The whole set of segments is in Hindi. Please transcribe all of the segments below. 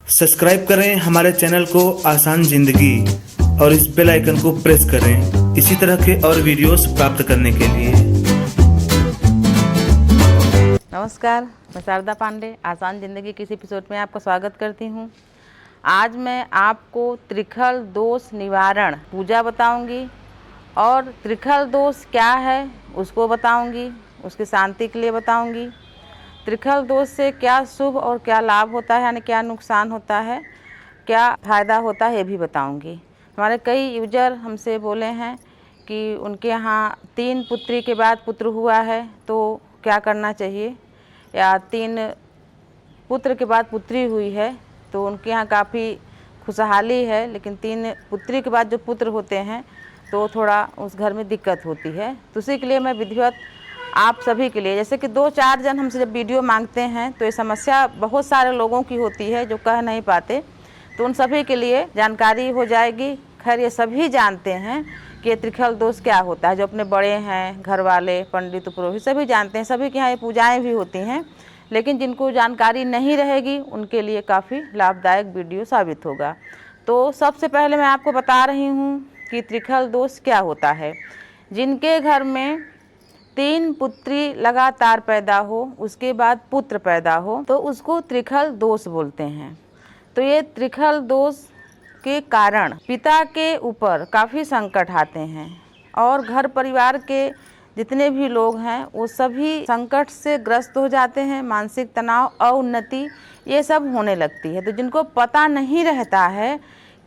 सब्सक्राइब करें हमारे चैनल को आसान जिंदगी और इस बेल आइकन को प्रेस करें इसी तरह के और वीडियोस प्राप्त करने के लिए। नमस्कार, मैं शारदा पांडे आसान ज़िंदगी के इस एपिसोड में आपका स्वागत करती हूँ। आज मैं आपको त्रिखल दोष निवारण पूजा बताऊंगी और त्रिखल दोष क्या है उसको बताऊंगी, उसकी शांति के लिए बताऊंगी। त्रिखल दोष से क्या शुभ और क्या लाभ होता है, यानी क्या नुकसान होता है, क्या फ़ायदा होता है, ये भी बताऊंगी। हमारे कई यूजर हमसे बोले हैं कि उनके यहाँ 3 पुत्री के बाद पुत्र हुआ है तो क्या करना चाहिए, या 3 पुत्र के बाद पुत्री हुई है तो उनके यहाँ काफ़ी खुशहाली है, लेकिन 3 पुत्री के बाद जो पुत्र होते हैं तो थोड़ा उस घर में दिक्कत होती है। तो उसी के लिए मैं विधिवत आप सभी के लिए, जैसे कि 2-4 जन हमसे जब वीडियो मांगते हैं तो ये समस्या बहुत सारे लोगों की होती है जो कह नहीं पाते, तो उन सभी के लिए जानकारी हो जाएगी। खैर ये सभी जानते हैं कि त्रिखल दोष क्या होता है, जो अपने बड़े हैं, घर वाले, पंडित, पुरोहित सभी जानते हैं, सभी के यहाँ ये पूजाएँ भी होती हैं। लेकिन जिनको जानकारी नहीं रहेगी उनके लिए काफ़ी लाभदायक वीडियो साबित होगा। तो सबसे पहले मैं आपको बता रही हूँ कि त्रिखल दोष क्या होता है। जिनके घर में 3 पुत्री लगातार पैदा हो, उसके बाद पुत्र पैदा हो, तो उसको त्रिखल दोष बोलते हैं। तो ये त्रिखल दोष के कारण पिता के ऊपर काफ़ी संकट आते हैं और घर परिवार के जितने भी लोग हैं वो सभी संकट से ग्रस्त हो जाते हैं। मानसिक तनाव, अउन्नति ये सब होने लगती है। तो जिनको पता नहीं रहता है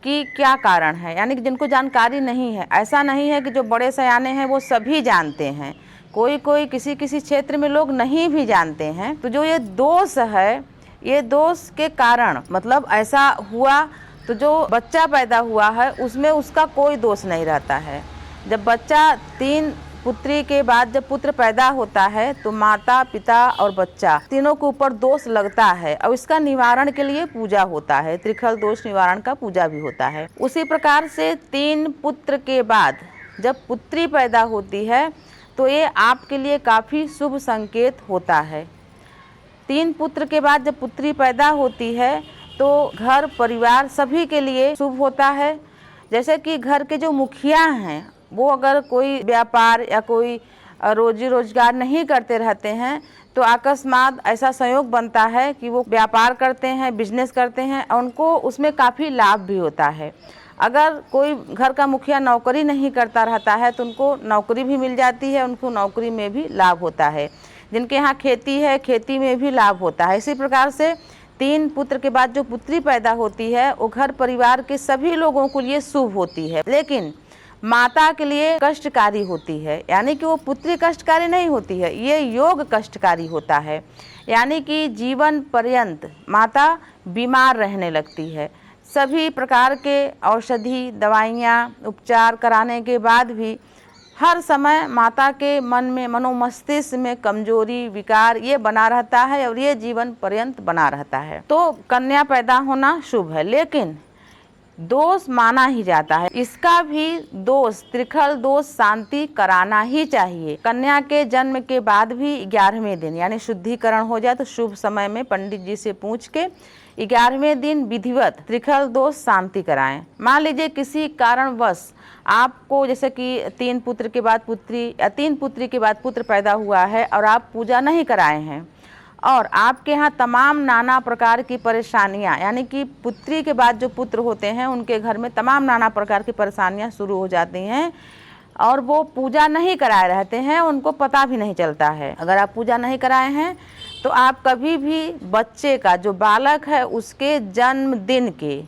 कि क्या कारण है, यानी कि जिनको जानकारी नहीं है, ऐसा नहीं है कि जो बड़े सयाने हैं वो सभी जानते हैं, कोई किसी क्षेत्र में लोग नहीं भी जानते हैं। तो जो ये दोष है, ये दोष के कारण मतलब ऐसा हुआ तो जो बच्चा पैदा हुआ है उसमें उसका कोई दोष नहीं रहता है। जब बच्चा 3 पुत्री के बाद जब पुत्र पैदा होता है तो माता, पिता और बच्चा तीनों के ऊपर दोष लगता है और इसका निवारण के लिए पूजा होता है। त्रिखल दोष निवारण का पूजा भी होता है। उसी प्रकार से 3 पुत्र के बाद जब पुत्री पैदा होती है तो ये आपके लिए काफ़ी शुभ संकेत होता है। 3 पुत्र के बाद जब पुत्री पैदा होती है तो घर परिवार सभी के लिए शुभ होता है। जैसे कि घर के जो मुखिया हैं वो अगर कोई व्यापार या कोई रोजी रोजगार नहीं करते रहते हैं तो अकस्मात ऐसा संयोग बनता है कि वो व्यापार करते हैं, बिजनेस करते हैं और उनको उसमें काफ़ी लाभ भी होता है। अगर कोई घर का मुखिया नौकरी नहीं करता रहता है तो उनको नौकरी भी मिल जाती है, उनको नौकरी में भी लाभ होता है। जिनके यहाँ खेती है, खेती में भी लाभ होता है। इसी प्रकार से 3 पुत्र के बाद जो पुत्री पैदा होती है वो घर परिवार के सभी लोगों के लिए शुभ होती है, लेकिन माता के लिए कष्टकारी होती है। यानी कि वो पुत्री कष्टकारी नहीं होती है, ये योग कष्टकारी होता है। यानी कि जीवन पर्यंत माता बीमार रहने लगती है। सभी प्रकार के औषधि, दवाइयाँ, उपचार कराने के बाद भी हर समय माता के मन में, मनोमस्तिष्क में कमजोरी, विकार ये बना रहता है और ये जीवन पर्यंत बना रहता है। तो कन्या पैदा होना शुभ है, लेकिन दोष माना ही जाता है। इसका भी दोष, त्रिखल दोष शांति कराना ही चाहिए। कन्या के जन्म के बाद भी 11वें दिन यानी शुद्धिकरण हो जाए तो शुभ समय में पंडित जी से पूछ के 11वें दिन विधिवत त्रिखल दोष शांति कराएं। मान लीजिए किसी कारणवश आपको, जैसे कि 3 पुत्र के बाद पुत्री या 3 पुत्री के बाद पुत्र पैदा हुआ है और आप पूजा नहीं कराए हैं और आपके यहाँ तमाम नाना प्रकार की परेशानियाँ, यानी कि पुत्री के बाद जो पुत्र होते हैं उनके घर में तमाम नाना प्रकार की परेशानियाँ शुरू हो जाती हैं और वो पूजा नहीं कराए रहते हैं, उनको पता भी नहीं चलता है। अगर आप पूजा नहीं कराए हैं तो आप कभी भी बच्चे का, जो बालक है, उसके जन्मदिन के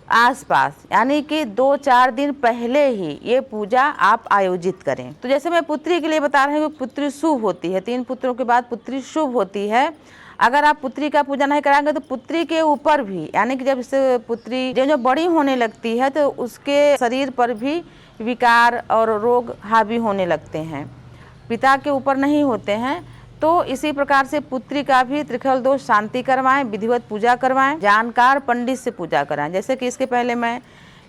आसपास यानी कि 2-4 दिन पहले ही ये पूजा आप आयोजित करें। तो जैसे मैं पुत्री के लिए बता रही हूँ, पुत्री शुभ होती है, 3 पुत्रों के बाद पुत्री शुभ होती है। अगर आप पुत्री का पूजा नहीं कराएंगे तो पुत्री के ऊपर भी, यानी कि जब इससे पुत्री जो बड़ी होने लगती है तो उसके शरीर पर भी विकार और रोग हावी होने लगते हैं, पिता के ऊपर नहीं होते हैं। तो इसी प्रकार से पुत्री का भी त्रिखल दोष शांति करवाएं, विधिवत पूजा करवाएं, जानकार पंडित से पूजा कराएं। जैसे कि इसके पहले मैं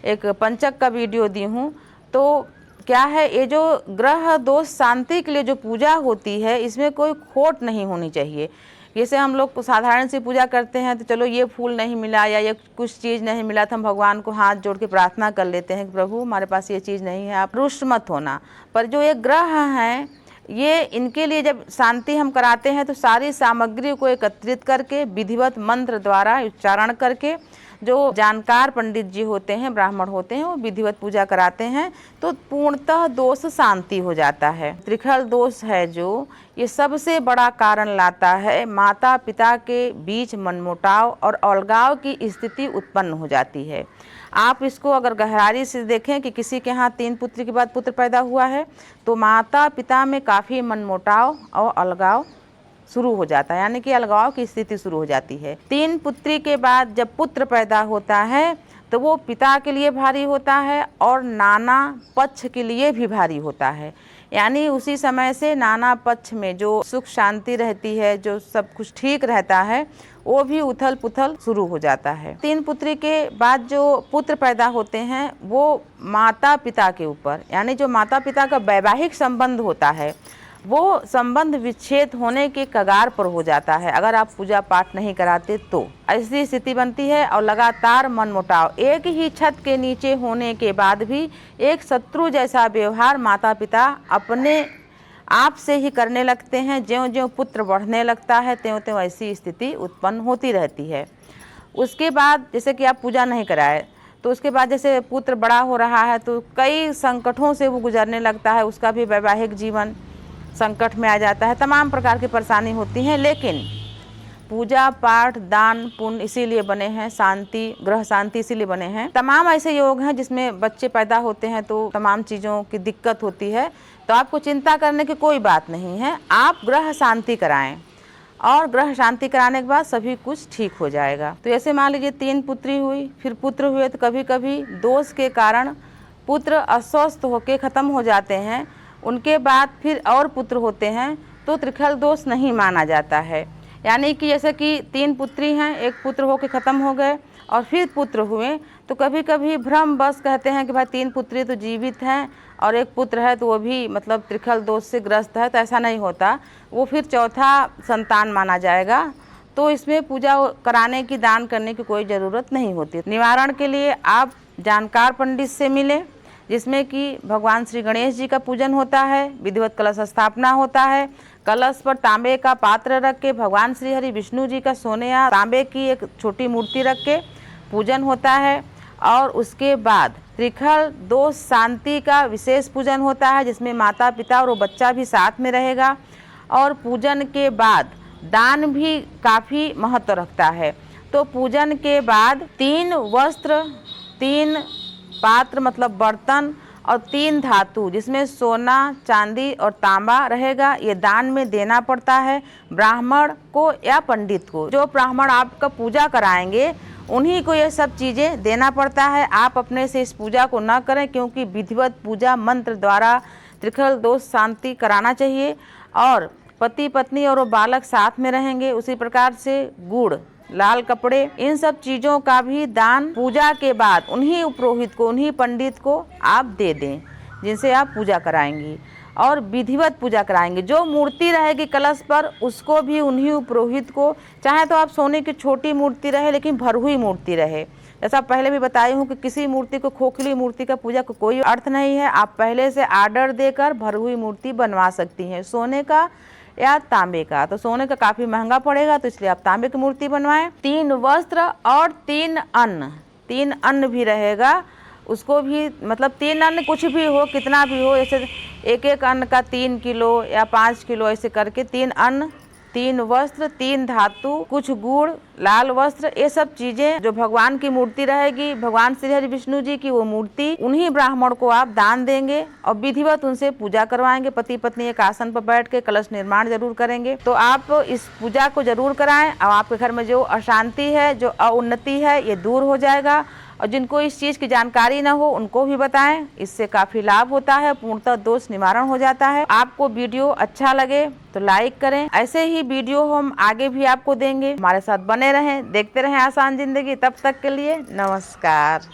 एक पंचक का वीडियो दी हूँ। तो क्या है, ये जो ग्रह दोष शांति के लिए जो पूजा होती है इसमें कोई खोट नहीं होनी चाहिए। जैसे हम लोग साधारण सी पूजा करते हैं तो चलो ये फूल नहीं मिला या ये कुछ चीज़ नहीं मिला तो हम भगवान को हाथ जोड़ के प्रार्थना कर लेते हैं कि प्रभु हमारे पास ये चीज़ नहीं है, आप रुष्ट मत होना। पर जो ये ग्रह हैं, ये इनके लिए जब शांति हम कराते हैं तो सारी सामग्री को एकत्रित करके विधिवत मंत्र द्वारा उच्चारण करके जो जानकार पंडित जी होते हैं, ब्राह्मण होते हैं, वो विधिवत पूजा कराते हैं तो पूर्णतः दोष शांति हो जाता है। त्रिखल दोष है जो ये सबसे बड़ा कारण लाता है माता पिता के बीच मनमुटाव और अलगाव की स्थिति उत्पन्न हो जाती है। आप इसको अगर गहराई से देखें कि किसी के यहाँ 3 पुत्री के बाद पुत्र पैदा हुआ है तो माता पिता में काफ़ी मनमुटाव और अलगाव शुरू हो जाता है, यानी कि अलगाव की स्थिति शुरू हो जाती है। 3 पुत्री के बाद जब पुत्र पैदा होता है तो वो पिता के लिए भारी होता है और नाना पक्ष के लिए भी भारी होता है, यानी उसी समय से नाना पक्ष में जो सुख शांति रहती है, जो सब कुछ ठीक रहता है, वो भी उथल पुथल शुरू हो जाता है। 3 पुत्री के बाद जो पुत्र पैदा होते हैं वो माता पिता के ऊपर, यानी जो माता पिता का वैवाहिक संबंध होता है वो संबंध विच्छेद होने के कगार पर हो जाता है अगर आप पूजा पाठ नहीं कराते तो। ऐसी स्थिति बनती है और लगातार मनमुटाव, एक ही छत के नीचे होने के बाद भी एक शत्रु जैसा व्यवहार माता पिता अपने आप से ही करने लगते हैं। ज्यों-ज्यों पुत्र बढ़ने लगता है त्यों-त्यों ऐसी स्थिति उत्पन्न होती रहती है। उसके बाद जैसे कि आप पूजा नहीं कराए तो उसके बाद जैसे पुत्र बड़ा हो रहा है तो कई संकटों से वो गुजरने लगता है, उसका भी वैवाहिक जीवन संकट में आ जाता है, तमाम प्रकार की परेशानी होती हैं। लेकिन पूजा पाठ दान पुण्य इसीलिए बने हैं, शांति ग्रह शांति इसीलिए बने हैं। तमाम ऐसे योग हैं जिसमें बच्चे पैदा होते हैं तो तमाम चीज़ों की दिक्कत होती है, तो आपको चिंता करने की कोई बात नहीं है। आप ग्रह शांति कराएं और ग्रह शांति कराने के बाद सभी कुछ ठीक हो जाएगा। तो ऐसे मान लीजिए 3 पुत्री हुई, फिर पुत्र हुए तो कभी कभी दोष के कारण पुत्र अस्वस्थ होकर ख़त्म हो जाते हैं, उनके बाद फिर और पुत्र होते हैं तो त्रिखल दोष नहीं माना जाता है। यानी कि जैसे कि 3 पुत्री हैं, एक पुत्र होकर ख़त्म हो गए और फिर पुत्र हुए तो कभी कभी भ्रम बस कहते हैं कि भाई 3 पुत्री तो जीवित हैं और एक पुत्र है तो वो भी मतलब त्रिखल दोष से ग्रस्त है, तो ऐसा नहीं होता, वो फिर चौथा संतान माना जाएगा। तो इसमें पूजा कराने की दान करने की कोई ज़रूरत नहीं होती। निवारण के लिए आप जानकार पंडित से मिलें जिसमें कि भगवान श्री गणेश जी का पूजन होता है, विधिवत कलश स्थापना होता है, कलश पर तांबे का पात्र रख के भगवान श्री हरि विष्णु जी का सोने या तांबे की एक छोटी मूर्ति रख के पूजन होता है। और उसके बाद त्रिखल दोष शांति का विशेष पूजन होता है जिसमें माता पिता और वो बच्चा भी साथ में रहेगा। और पूजन के बाद दान भी काफ़ी महत्व रखता है। तो पूजन के बाद 3 वस्त्र, 3 पात्र मतलब बर्तन और 3 धातु जिसमें सोना चांदी और तांबा रहेगा, ये दान में देना पड़ता है ब्राह्मण को या पंडित को। जो ब्राह्मण आपका पूजा कराएंगे उन्हीं को ये सब चीज़ें देना पड़ता है। आप अपने से इस पूजा को न करें क्योंकि विधिवत पूजा मंत्र द्वारा त्रिखल दोष शांति कराना चाहिए। और पति पत्नी और वो बालक साथ में रहेंगे। उसी प्रकार से गुड़, लाल कपड़े, इन सब चीज़ों का भी दान पूजा के बाद उन्हीं पुरोहित को, उन्हीं पंडित को आप दे दें जिनसे आप पूजा कराएंगी और विधिवत पूजा कराएंगे। जो मूर्ति रहेगी कलश पर उसको भी उन्हीं पुरोहित को, चाहे तो आप सोने की छोटी मूर्ति रहे लेकिन भर हुई मूर्ति रहे। जैसा पहले भी बताई हूँ कि किसी मूर्ति को, खोखली मूर्ति का पूजा को कोई अर्थ नहीं है। आप पहले से आर्डर देकर भर हुई मूर्ति बनवा सकती हैं, सोने का या तांबे का। तो सोने का काफ़ी महंगा पड़ेगा तो इसलिए आप तांबे की मूर्ति बनवाएं। 3 वस्त्र और 3 अन्न, 3 अन्न भी रहेगा, उसको भी मतलब 3 अन्न कुछ भी हो, कितना भी हो, जैसे एक अन्न का 3 किलो या 5 किलो ऐसे करके 3 अन्न, 3 वस्त्र, 3 धातु, कुछ गुड़, लाल वस्त्र, ये सब चीज़ें जो भगवान की मूर्ति रहेगी, भगवान श्री हरि विष्णु जी की वो मूर्ति, उन्हीं ब्राह्मण को आप दान देंगे और विधिवत उनसे पूजा करवाएंगे। पति पत्नी एक आसन पर बैठ के कलश निर्माण जरूर करेंगे। तो आप इस पूजा को जरूर कराएं और आपके घर में जो अशांति है, जो अउन्नति है, ये दूर हो जाएगा। और जिनको इस चीज़ की जानकारी ना हो उनको भी बताएं, इससे काफ़ी लाभ होता है, पूर्णतः दोष निवारण हो जाता है। आपको वीडियो अच्छा लगे तो लाइक करें। ऐसे ही वीडियो हम आगे भी आपको देंगे, हमारे साथ बने रहें, देखते रहें आसान जिंदगी। तब तक के लिए नमस्कार।